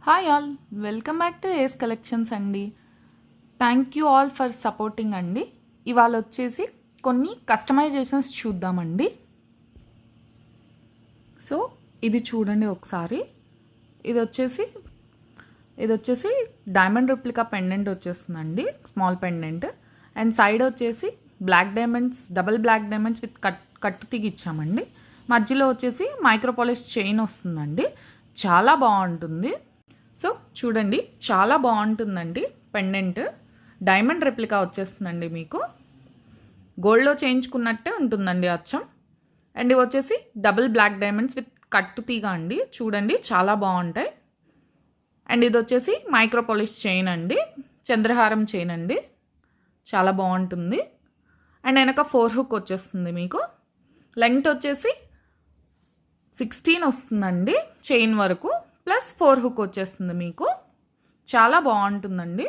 Hi all, welcome back to Ace collections అండి. Thank you all for supporting అండి. ఇవాళ వచ్చేసి కొన్ని కస్టమైజేషన్స్ చూద్దామండి. సో ఇది చూడండి ఒకసారి. ఇది వచ్చేసి డైమండ్ రిప్లికా పెండెంట్ వచ్చేస్తుందండి, స్మాల్ పెండెంట్. అండ్ సైడ్ వచ్చేసి black diamonds, double black diamonds with కట్టు తీగి ఇచ్చామండి. మధ్యలో వచ్చేసి మైక్రోపాలిష్ చైన్ వస్తుందండి. చాలా బాగుంటుంది. సో చూడండి, చాలా బాగుంటుందండి పెండెంట్. డైమండ్ రెప్లికా వచ్చేస్తుందండి, మీకు గోల్డ్లో చేయించుకున్నట్టే ఉంటుందండి అచ్చం. అండ్ ఇవి వచ్చేసి డబుల్ బ్లాక్ డైమండ్స్ విత్ కట్టు తీగ అండి. చూడండి చాలా బాగుంటాయి. అండ్ ఇది వచ్చేసి మైక్రోపాలిష్ చైన్ అండి, చంద్రహారం చైన్ అండి, చాలా బాగుంటుంది. అండ్ వెనక 4 హుక్ వచ్చేస్తుంది మీకు. లెంగ్త్ వచ్చేసి 16 వస్తుందండి చైన్ వరకు, ప్లస్ 4 హుక్ వచ్చేస్తుంది మీకు. చాలా బాగుంటుందండి.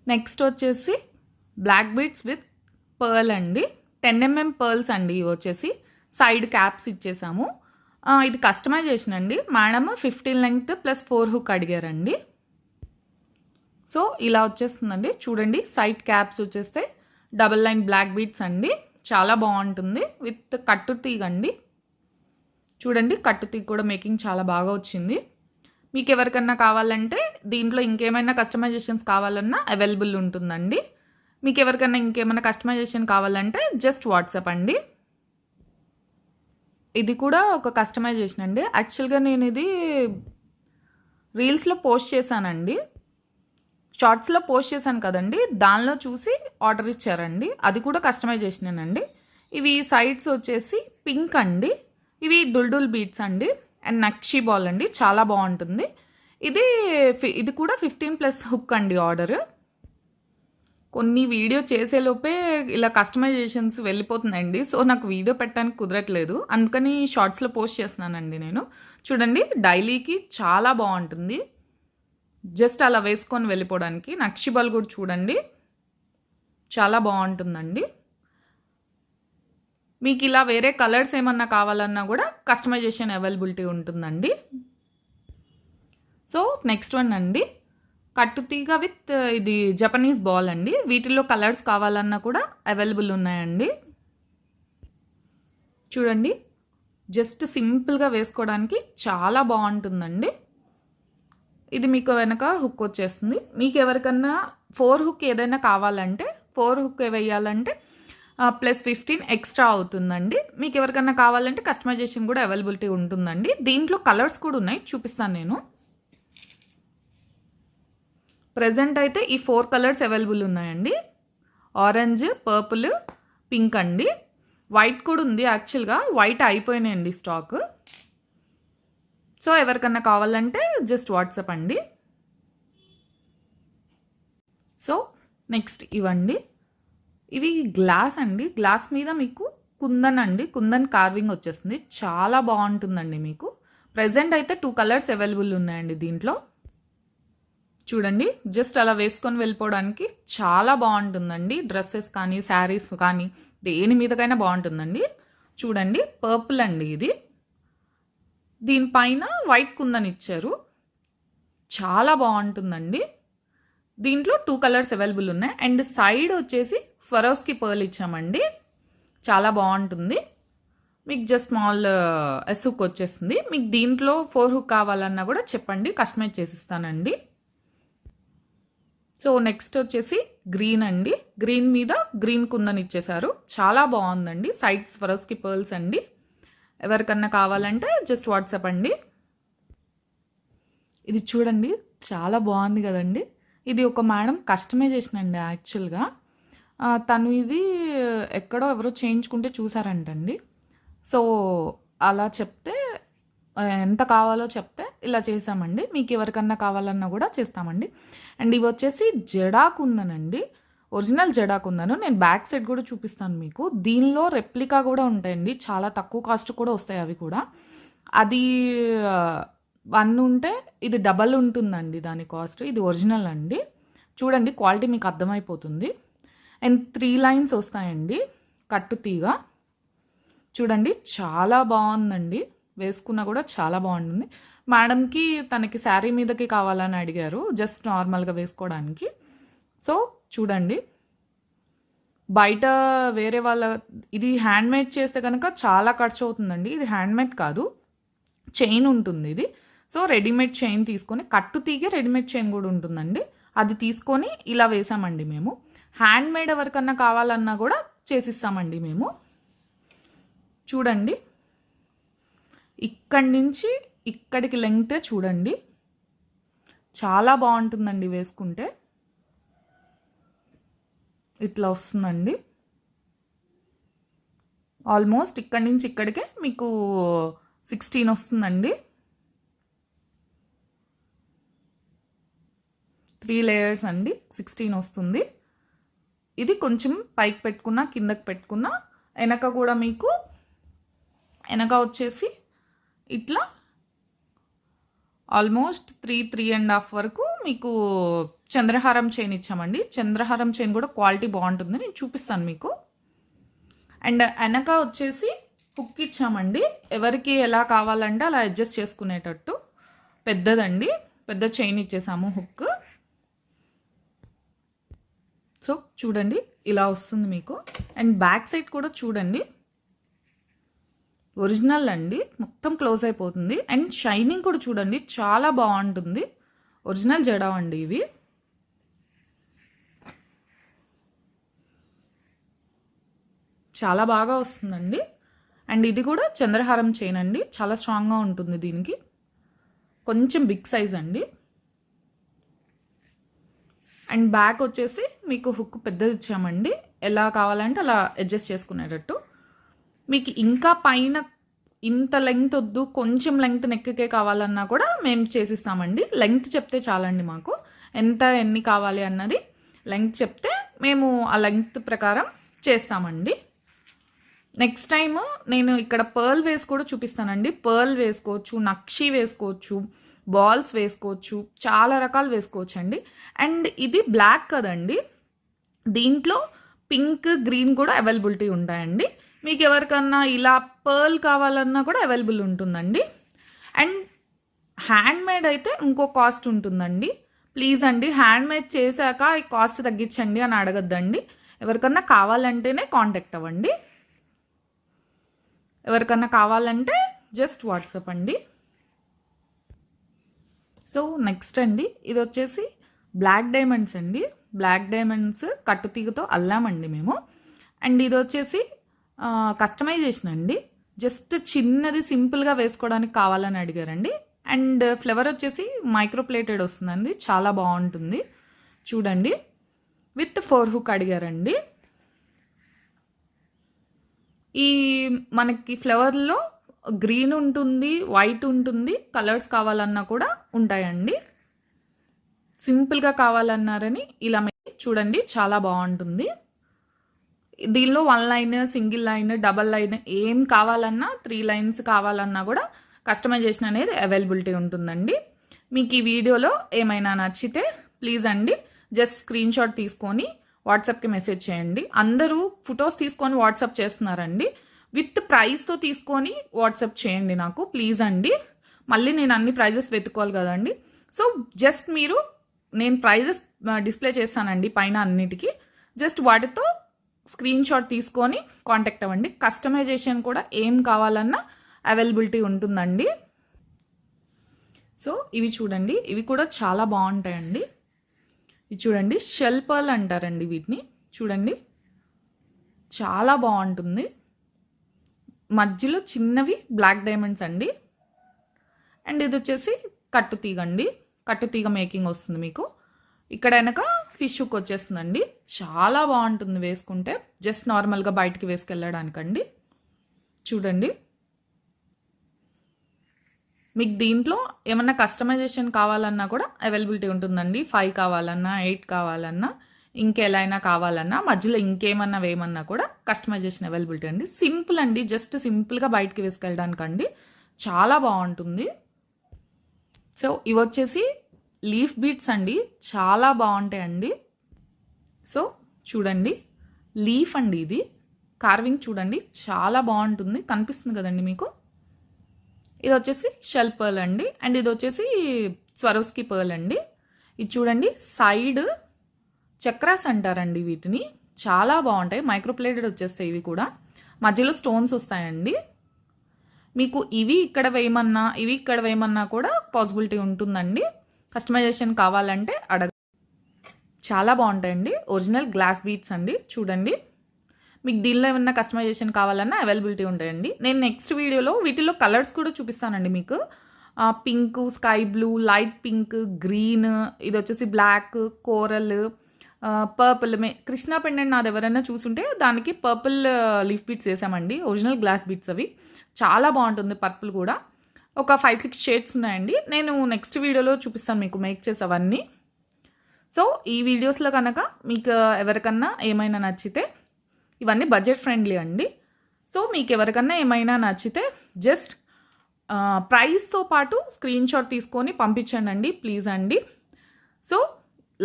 నెక్స్ట్ వచ్చేసి బ్లాక్ బీడ్స్ విత్ పర్ల్ అండి, 10 mm పర్ల్స్ అండి. ఇవి వచ్చేసి సైడ్ క్యాప్స్ ఇచ్చేసాము. ఇది కస్టమైజేషన్ అండి. మేడం 15 లెంగ్త్ ప్లస్ 4 హుక్ అడిగారండి. సో ఇలా వచ్చేస్తుందండి. చూడండి, సైడ్ క్యాప్స్ వచ్చేస్తే డబల్ లైన్ బ్లాక్ బీడ్స్ అండి. చాలా బాగుంటుంది విత్ కట్టు తీగండి. చూడండి, కట్టు తీగ కూడా మేకింగ్ చాలా బాగా వచ్చింది. మీకు ఎవరికన్నా కావాలంటే దీంట్లో ఇంకేమైనా కస్టమైజేషన్స్ కావాలన్నా అవైలబుల్ ఉంటుందండి. మీకు ఎవరికన్నా ఇంకేమైనా కస్టమైజేషన్ కావాలంటే జస్ట్ వాట్సాప్ అండి. ఇది కూడా ఒక కస్టమైజేషన్ అండి. యాక్చువల్గా నేను ఇది రీల్స్లో పోస్ట్ చేశానండి, షార్ట్స్లో పోస్ట్ చేశాను కదండి, దానిలో చూసి ఆర్డర్ ఇచ్చారండి. అది కూడా కస్టమైజేషనేనండి. ఇవి సైడ్స్ వచ్చేసి పింక్ అండి. ఇవి డుల్డుల్ బీడ్స్ అండి. అండ్ నక్షి బాల్ అండి, చాలా బాగుంటుంది. ఇది కూడా 15+ హుక్ అండి ఆర్డర్. కొన్ని వీడియో చేసేలోపే ఇలా కస్టమైజేషన్స్ వెళ్ళిపోతున్నాయండి. సో నాకు వీడియో పెట్టడానికి కుదరట్లేదు, అందుకని షార్ట్స్లో పోస్ట్ చేస్తున్నానండి నేను. చూడండి, డైలీకి చాలా బాగుంటుంది, జస్ట్ అలా వేసుకొని వెళ్ళిపోవడానికి. నక్షి బాల్ కూడా చూడండి, చాలా బాగుంటుందండి. మీకు ఇలా వేరే కలర్స్ ఏమన్నా కావాలన్నా కూడా కస్టమైజేషన్ అవైలబిలిటీ ఉంటుందండి. సో నెక్స్ట్ వన్ అండి, కట్టుతీగ విత్ ఇది జపనీస్ బాల్ అండి. వీటిల్లో కలర్స్ కావాలన్నా కూడా అవైలబుల్ ఉన్నాయండి. చూడండి, జస్ట్ సింపుల్గా వేసుకోవడానికి చాలా బాగుంటుందండి. ఇది మీకు వెనక హుక్ వచ్చేస్తుంది. మీకు ఎవరికన్నా 4 హుక్ ఏదైనా కావాలంటే 4 హుక్ వేయాలంటే ప్లస్ 15 ఎక్స్ట్రా అవుతుందండి. మీకు ఎవరికన్నా కావాలంటే కస్టమైజేషన్ కూడా అవైలబిలిటీ ఉంటుందండి. దీంట్లో కలర్స్ కూడా ఉన్నాయి, చూపిస్తాను నేను. ప్రజెంట్ అయితే ఈ 4 కలర్స్ అవైలబుల్ ఉన్నాయండి. ఆరెంజ్, పర్పుల్, పింక్ అండి. వైట్ కూడా ఉంది. యాక్చువల్గా వైట్ అయిపోయినాయండి స్టాక్. సో ఎవరికన్నా కావాలంటే జస్ట్ వాట్సాప్ అండి. సో నెక్స్ట్ ఇవండి, ఇవి గ్లాస్ అండి. గ్లాస్ మీద మీకు కుందన్ అండి, కుందన్ కార్వింగ్ వచ్చేస్తుంది. చాలా బాగుంటుందండి మీకు. ప్రజెంట్ అయితే 2 కలర్స్ అవైలబుల్ ఉన్నాయండి దీంట్లో. చూడండి, జస్ట్ అలా వేసుకొని వెళ్ళిపోవడానికి చాలా బాగుంటుందండి. డ్రెస్సెస్ కానీ శారీస్ కానీ దేని మీదకైనా బాగుంటుందండి. చూడండి, పర్పుల్ అండి ఇది. దీనిపైన వైట్ కుందన్ ఇచ్చారు, చాలా బాగుంటుందండి. దీంట్లో 2 కలర్స్ అవైలబుల్ ఉన్నాయి. అండ్ సైడ్ వచ్చేసి స్వరోస్కి పర్ల్ ఇచ్చామండి, చాలా బాగుంటుంది. మీకు జస్ట్ స్మాల్ ఎస్ హుక్ వచ్చేస్తుంది. మీకు దీంట్లో 4 హుక్ కావాలన్నా కూడా చెప్పండి, కస్టమైజ్ చేసిస్తానండి. సో నెక్స్ట్ వచ్చేసి గ్రీన్ అండి. గ్రీన్ మీద గ్రీన్ కుందన్ ఇచ్చేసారు, చాలా బాగుందండి. సైడ్ స్వరోస్కి పర్ల్స్ అండి. ఎవరికన్నా కావాలంటే జస్ట్ వాట్సాప్ అండి. ఇది చూడండి, చాలా బాగుంది కదండి. ఇది ఒక మేడం కస్టమైజేషన్ అండి. యాక్చువల్గా తను ఇది ఎక్కడో ఎవరో చేయించుకుంటే చూసారంటండి. సో అలా చెప్తే ఎంత కావాలో చెప్తే ఇలా చేసామండి. మీకు ఎవరికన్నా కావాలన్నా కూడా చేస్తామండి. అండ్ ఇవి వచ్చేసి జడాకుందనండి, ఒరిజినల్ జడాకుందను. నేను బ్యాక్ సైడ్ కూడా చూపిస్తాను మీకు. దీనిలో రెప్లికా కూడా ఉంటాయండి, చాలా తక్కువ కాస్ట్ కూడా వస్తాయి అవి కూడా. అది 1 ఉంటే ఇది డబల్ ఉంటుందండి దాని కాస్ట్. ఇది ఒరిజినల్ అండి. చూడండి, క్వాలిటీ మీకు అర్థమైపోతుంది. అండ్ 3 లైన్స్ వస్తాయండి కట్టు తీగ. చూడండి, చాలా బాగుందండి. వేసుకున్నా కూడా చాలా బాగుంటుంది. మేడంకి తనకి శారీ మీదకి కావాలని అడిగారు, జస్ట్ నార్మల్గా వేసుకోవడానికి. సో చూడండి, బయట వేరే వాళ్ళ ఇది హ్యాండ్మేడ్ చేస్తే కనుక చాలా ఖర్చు అవుతుందండి. ఇది హ్యాండ్మేడ్ కాదు, చైన్ ఉంటుంది ఇది. సో రెడీమేడ్ చైన్ తీసుకొని, కట్టు తీగే రెడీమేడ్ చైన్ కూడా ఉంటుందండి, అది తీసుకొని ఇలా వేసామండి మేము. హ్యాండ్మేడ్ ఎవరికన్నా కావాలన్నా కూడా చేసిస్తామండి మేము. చూడండి, ఇక్కడి నుంచి ఇక్కడికి లెంగ్తే చూడండి, చాలా బాగుంటుందండి వేసుకుంటే. ఇట్లా వస్తుందండి. ఆల్మోస్ట్ ఇక్కడి నుంచి ఇక్కడికే మీకు 16 వస్తుందండి. 3 లేయర్స్ అండి, 16 వస్తుంది. ఇది కొంచెం పైకి పెట్టుకున్నా కిందకి పెట్టుకున్నా, వెనక కూడా మీకు వెనక వచ్చేసి ఇట్లా ఆల్మోస్ట్ 3.5 వరకు మీకు చంద్రహారం చైన్ ఇచ్చామండి. చంద్రహారం చైన్ కూడా క్వాలిటీ బాగుంటుంది, నేను చూపిస్తాను మీకు. అండ్ వెనక వచ్చేసి హుక్ ఇచ్చామండి, ఎవరికి ఎలా కావాలంటే అలా అడ్జస్ట్ చేసుకునేటట్టు. పెద్దదండి, పెద్ద చైన్ ఇచ్చేసాము హుక్. సో చూడండి, ఇలా వస్తుంది మీకు. అండ్ బ్యాక్ సైడ్ కూడా చూడండి, ఒరిజినల్ అండి, మొత్తం క్లోజ్ అయిపోతుంది. అండ్ షైనింగ్ కూడా చూడండి, చాలా బాగుంటుంది. ఒరిజినల్ జడా అండి ఇవి. చాలా బాగా వస్తుందండి. అండ్ ఇది కూడా చంద్రహారం చైన్ అండి, చాలా స్ట్రాంగ్గా ఉంటుంది. దీనికి కొంచెం బిగ్ సైజ్ అండి. అండ్ బ్యాక్ వచ్చేసి మీకు హుక్ పెద్దది ఇచ్చామండి, ఎలా కావాలంటే అలా అడ్జస్ట్ చేసుకునేటట్టు. మీకు ఇంకా పైన ఇంత లెంగ్త్ వద్దు, కొంచెం లెంగ్త్ నెక్కే కావాలన్నా కూడా మేము చేసిస్తామండి. లెంగ్త్ చెప్తే చాలండి, మాకు ఎన్ని కావాలి అన్నది లెంగ్త్ చెప్తే మేము ఆ లెంగ్త్ ప్రకారం చేస్తామండి. నెక్స్ట్ టైము నేను ఇక్కడ పర్ల్ వేసి కూడా చూపిస్తానండి. పర్ల్ వేసుకోవచ్చు, నక్షి వేసుకోవచ్చు, బాల్స్ వేసుకోవచ్చు, చాలా రకాలు వేసుకోవచ్చు అండి. అండ్ ఇది బ్లాక్ కదండి, దీంట్లో పింక్ గ్రీన్ కూడా అవైలబిలిటీ ఉంటాయండి. మీకు ఎవరికన్నా ఇలా పర్ల్ కావాలన్నా కూడా అవైలబుల్ ఉంటుందండి. అండ్ హ్యాండ్మేడ్ అయితే ఇంకో కాస్ట్ ఉంటుందండి. ప్లీజ్ అండి, హ్యాండ్మేడ్ చేశాక ఈ కాస్ట్ తగ్గించండి అని అడగద్దండి. ఎవరికన్నా కావాలంటేనే కాంటాక్ట్ అవ్వండి. ఎవరికన్నా కావాలంటే జస్ట్ వాట్సాప్ అండి. సో నెక్స్ట్ అండి, ఇది వచ్చేసి బ్లాక్ డైమండ్స్ అండి. బ్లాక్ డైమండ్స్ కట్టుతీగతో అల్లామండి మేము. అండ్ ఇది వచ్చేసి కస్టమైజేషన్ అండి, జస్ట్ చిన్నది సింపుల్గా వేసుకోవడానికి కావాలని అడిగారండి. అండ్ ఫ్లవర్ వచ్చేసి మైక్రోప్లేటెడ్ వస్తుందండి, చాలా బాగుంటుంది. చూడండి, విత్ 4 హుక్ అడిగారండి. ఈ మనకి ఫ్లవర్లో గ్రీన్ ఉంటుంది, వైట్ ఉంటుంది, కలర్స్ కావాలన్నా కూడా ఉంటాయండి. సింపుల్గా కావాలన్నారని ఇలా చూడండి, చాలా బాగుంటుంది. దీనిలో 1 line, single line, double line ఏం కావాలన్నా, 3 లైన్స్ కావాలన్నా కూడా కస్టమైజేషన్ అనేది అవైలబిలిటీ ఉంటుందండి. మీకు ఈ వీడియోలో ఏమైనా నచ్చితే ప్లీజ్ అండి జస్ట్ స్క్రీన్ షాట్ తీసుకొని వాట్సాప్కి మెసేజ్ చేయండి. అందరూ ఫొటోస్ తీసుకొని వాట్సాప్ చేస్తున్నారండి, విత్ ప్రైస్తో తీసుకొని వాట్సాప్ చేయండి నాకు ప్లీజ్ అండి. మళ్ళీ నేను అన్ని ప్రైజెస్ వెతుక్కోవాలి కదండి. సో జస్ట్ మీరు, నేను ప్రైజెస్ డిస్ప్లే చేస్తానండి పైన అన్నిటికీ, జస్ట్ వాటితో స్క్రీన్ షాట్ తీసుకొని కాంటాక్ట్ అవ్వండి. కస్టమైజేషన్ కూడా ఏం కావాలన్నా అవైలబిలిటీ ఉంటుందండి. సో ఇవి చూడండి, ఇవి కూడా చాలా బాగుంటాయండి. ఇది చూడండి, షెల్ పర్ల్ అంటారండి వీటిని. చూడండి, చాలా బాగుంటుంది. మధ్యలో చిన్నవి బ్లాక్ డైమండ్స్ అండి. అండ్ ఇది వచ్చేసి కట్టుతీగ అండి, కట్టుతీగ మేకింగ్ వస్తుంది మీకు. ఇక్కడ వెనక ఫిష్ హుక్ వచ్చేస్తుందండి, చాలా బాగుంటుంది వేసుకుంటే, జస్ట్ నార్మల్గా బయటికి వేసుకెళ్ళడానికండి. చూడండి, మీకు దీంట్లో ఏమన్నా కస్టమైజేషన్ కావాలన్నా కూడా అవైలబిలిటీ ఉంటుందండి. 5 కావాలన్నా, 8 కావాలన్నా, ఇంకెలా అయినా కావాలన్నా, మధ్యలో ఇంకేమన్నా వేయమన్నా కూడా కస్టమైజేషన్ అవైలబిలిటీ అండి. సింపుల్ అండి, జస్ట్ సింపుల్గా బయటికి వేసుకెళ్ళడానికండి, చాలా బాగుంటుంది. సో ఇవి వచ్చేసి లీఫ్ బీడ్స్ అండి, చాలా బాగుంటాయండి. సో చూడండి, లీఫ్ అండి ఇది, కార్వింగ్ చూడండి, చాలా బాగుంటుంది. కనిపిస్తుంది కదండి మీకు, ఇది వచ్చేసి షెల్ పర్ల్ అండి. అండ్ ఇది వచ్చేసి స్వరోస్కి పర్ల్ అండి. ఇది చూడండి, సైడ్ చక్రాస్ అంటారండి వీటిని. చాలా బాగుంటాయి, మైక్రోప్లేటెడ్ వచ్చేస్తాయి ఇవి కూడా. మధ్యలో స్టోన్స్ వస్తాయండి. మీకు ఇవి ఇక్కడ వేయమన్నా ఇవి ఇక్కడ వేయమన్నా కూడా పాసిబిలిటీ ఉంటుందండి. కస్టమైజేషన్ కావాలంటే చాలా బాగుంటాయండి. ఒరిజినల్ గ్లాస్ బీడ్స్ అండి. చూడండి, మీకు దీనిలో ఏమన్నా కస్టమైజేషన్ కావాలన్నా అవైలబిలిటీ ఉంటాయండి. నేను నెక్స్ట్ వీడియోలో వీటిలో కలర్స్ కూడా చూపిస్తానండి మీకు. Pink, sky blue, light pink, green, ఇది వచ్చేసి black, coral, purple. Krishna pendant నాది ఎవరైనా చూసుంటే దానికి పర్పుల్ లీఫ్ బీడ్స్ వేసామండి. ఒరిజినల్ గ్లాస్ బీడ్స్ అవి. చాలా బాగుంటుంది పర్పుల్ కూడా. ఒక 5-6 షేడ్స్ ఉన్నాయండి. నేను నెక్స్ట్ వీడియోలో చూపిస్తాను మీకు మేక్ చేసి అవన్నీ. సో ఈ వీడియోస్లో కనుక మీకు ఎవరికన్నా ఏమైనా నచ్చితే, ఇవన్నీ బడ్జెట్ ఫ్రెండ్లీ అండి. సో మీకు ఎవరికన్నా ఏమైనా నచ్చితే జస్ట్ ప్రైస్తో పాటు స్క్రీన్ షాట్ తీసుకొని పంపించండి ప్లీజ్ అండి. సో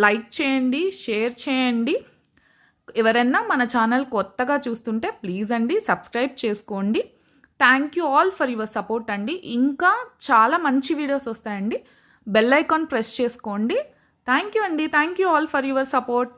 లైక్ చేయండి, షేర్ చేయండి. ఎవరైనా మన ఛానల్ కొత్తగా చూస్తుంటే ప్లీజ్ అండి సబ్స్క్రైబ్ చేసుకోండి. Thank you all for your support అండి. ఇంకా చాలా మంచి వీడియోస్ వస్తాయండి. బెల్ ఐకాన్ ప్రెస్ చేసుకోండి. థ్యాంక్ యూ అండి. Thank you all for your support.